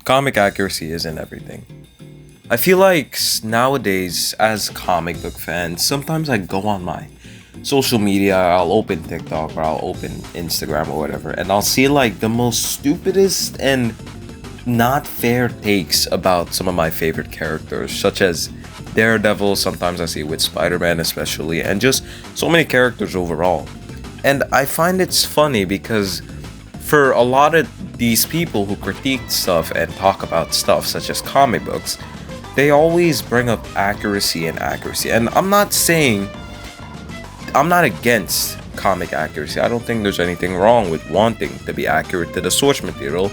comic accuracy isn't everything. I feel like nowadays, as comic book fans, sometimes I go on my social media, I'll open TikTok or I'll open Instagram or whatever, and I'll see like the most stupidest and not fair takes about some of my favorite characters, such as Daredevil, sometimes I see with Spider Man, especially, and just so many characters overall. And I find it's funny because for a lot of these people who critique stuff and talk about stuff such as comic books, they always bring up accuracy and accuracy. And I'm not against comic accuracy. I don't think there's anything wrong with wanting to be accurate to the source material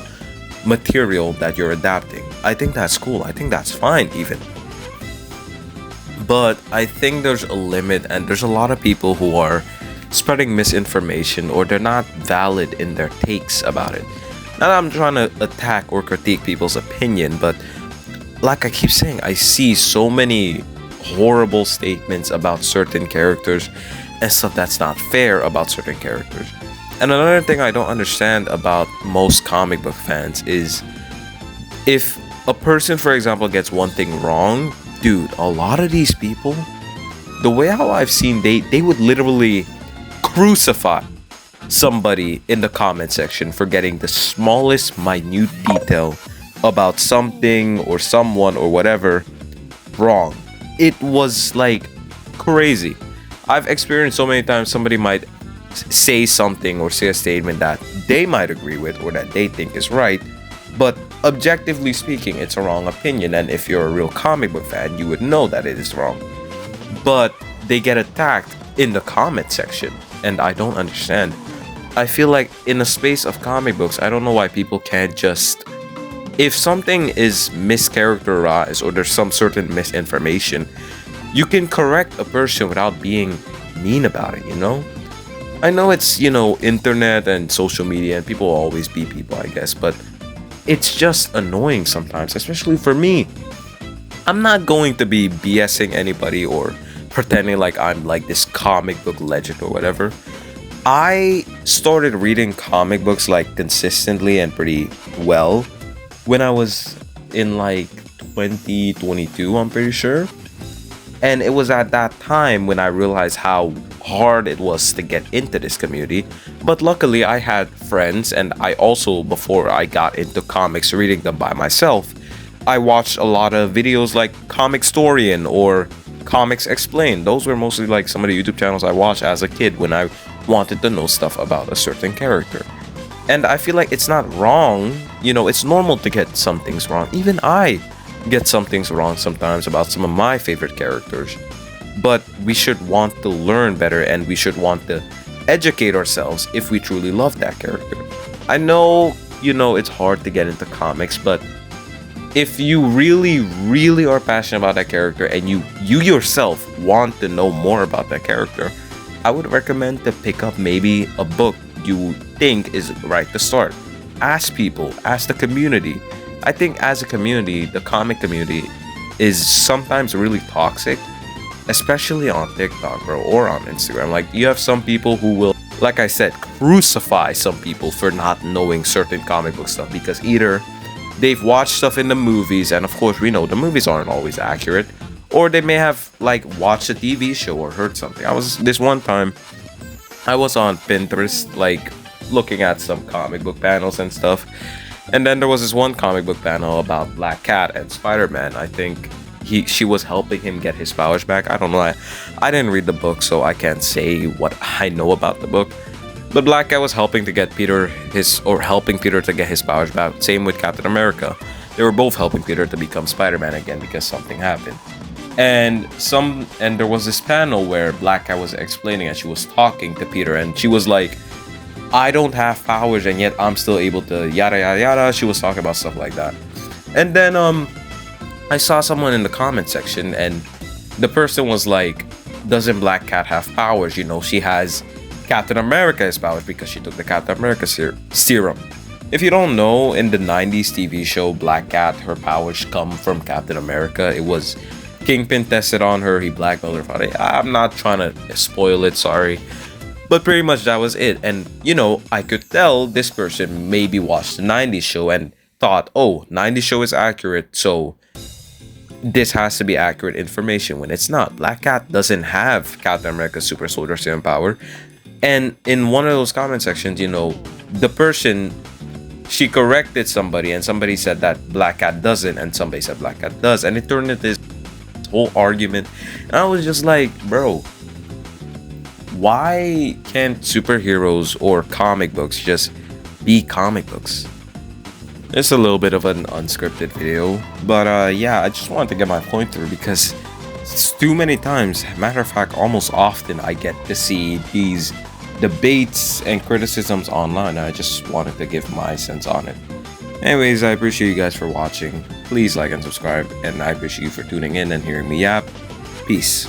that you're adapting. I think that's cool. I think that's fine even. But I think there's a limit, and there's a lot of people who are spreading misinformation or they're not valid in their takes about it. Not that I'm trying to attack or critique people's opinion, but like I keep saying, I see so many horrible statements about certain characters and stuff that's not fair about certain characters. And another thing I don't understand about most comic book fans is if a person, for example, gets one thing wrong, dude, a lot of these people, the way how I've seen, they would literally crucify somebody in the comment section for getting the smallest minute detail about something or someone or whatever wrong. It was like crazy. I've experienced so many times somebody might say something or say a statement that they might agree with or that they think is right, but objectively speaking, it's a wrong opinion. And if you're a real comic book fan, you would know that it is wrong. But they get attacked in the comment section, and I don't understand. I feel like in a space of comic books, I don't know why people can't just, if something is mischaracterized or there's some certain misinformation, you can correct a person without being mean about it, you know? I know it's, internet and social media and people will always be people, I guess, but it's just annoying sometimes, especially for me. I'm not going to be BSing anybody or pretending like I'm like this comic book legend or whatever. I started reading comic books like consistently and pretty well when I was in like 2022, I'm pretty sure. And it was at that time when I realized how hard it was to get into this community. But luckily, I had friends, and I also, before I got into comics, reading them by myself, I watched a lot of videos like Comic Storian or Comics Explained. Those were mostly like some of the YouTube channels I watched as a kid when I wanted to know stuff about a certain character. And I feel like it's not wrong. It's normal to get some things wrong. Even I get some things wrong sometimes about some of my favorite characters. But we should want to learn better, and we should want to educate ourselves if we truly love that character. I know, it's hard to get into comics, but if you really, really are passionate about that character and you yourself want to know more about that character, I would recommend to pick up maybe a book you think is right to start. Ask people, ask the community. I think as a community, the comic community is sometimes really toxic, especially on TikTok, bro, or on Instagram. Like, you have some people who will, like I said, crucify some people for not knowing certain comic book stuff because either they've watched stuff in the movies, and of course we know the movies aren't always accurate, or they may have like watched a TV show or heard something. This one time I was on Pinterest like looking at some comic book panels and stuff, and then there was this one comic book panel about Black Cat and Spider-Man. I think she was helping him get his powers back. I don't know, I didn't read the book, so I can't say what I know about the book. But Black Cat was helping to get helping Peter to get his powers back. Same with Captain America. They were both helping Peter to become Spider-Man again because something happened. And there was this panel where Black Cat was explaining, and she was talking to Peter, and she was like, I don't have powers and yet I'm still able to yada yada yada. She was talking about stuff like that. And then I saw someone in the comment section, and the person was like, doesn't Black Cat have powers? She has Captain America's powers because she took the Captain America serum. If you don't know, in the 90s TV show Black Cat, her powers come from Captain America. It was Kingpin tested on her, he blackmailed her father. I'm not trying to spoil it, sorry. But pretty much that was it. And, I could tell this person maybe watched the 90s show and thought, oh, 90s show is accurate, so this has to be accurate information, when it's not. Black Cat doesn't have Captain America's super soldier serum power. And in one of those comment sections, you know, the person, she corrected somebody, and somebody said that Black Cat doesn't, and somebody said Black Cat does, and it turned into this whole argument. And I was just like, bro, why can't superheroes or comic books just be comic books? It's a little bit of an unscripted video, but yeah, I just wanted to get my point through, because it's too many times, matter of fact, almost often, I get to see these debates and criticisms online. I just wanted to give my sense on it. Anyways, I appreciate you guys for watching. Please like and subscribe, and I appreciate you for tuning in and hearing me yap. Peace.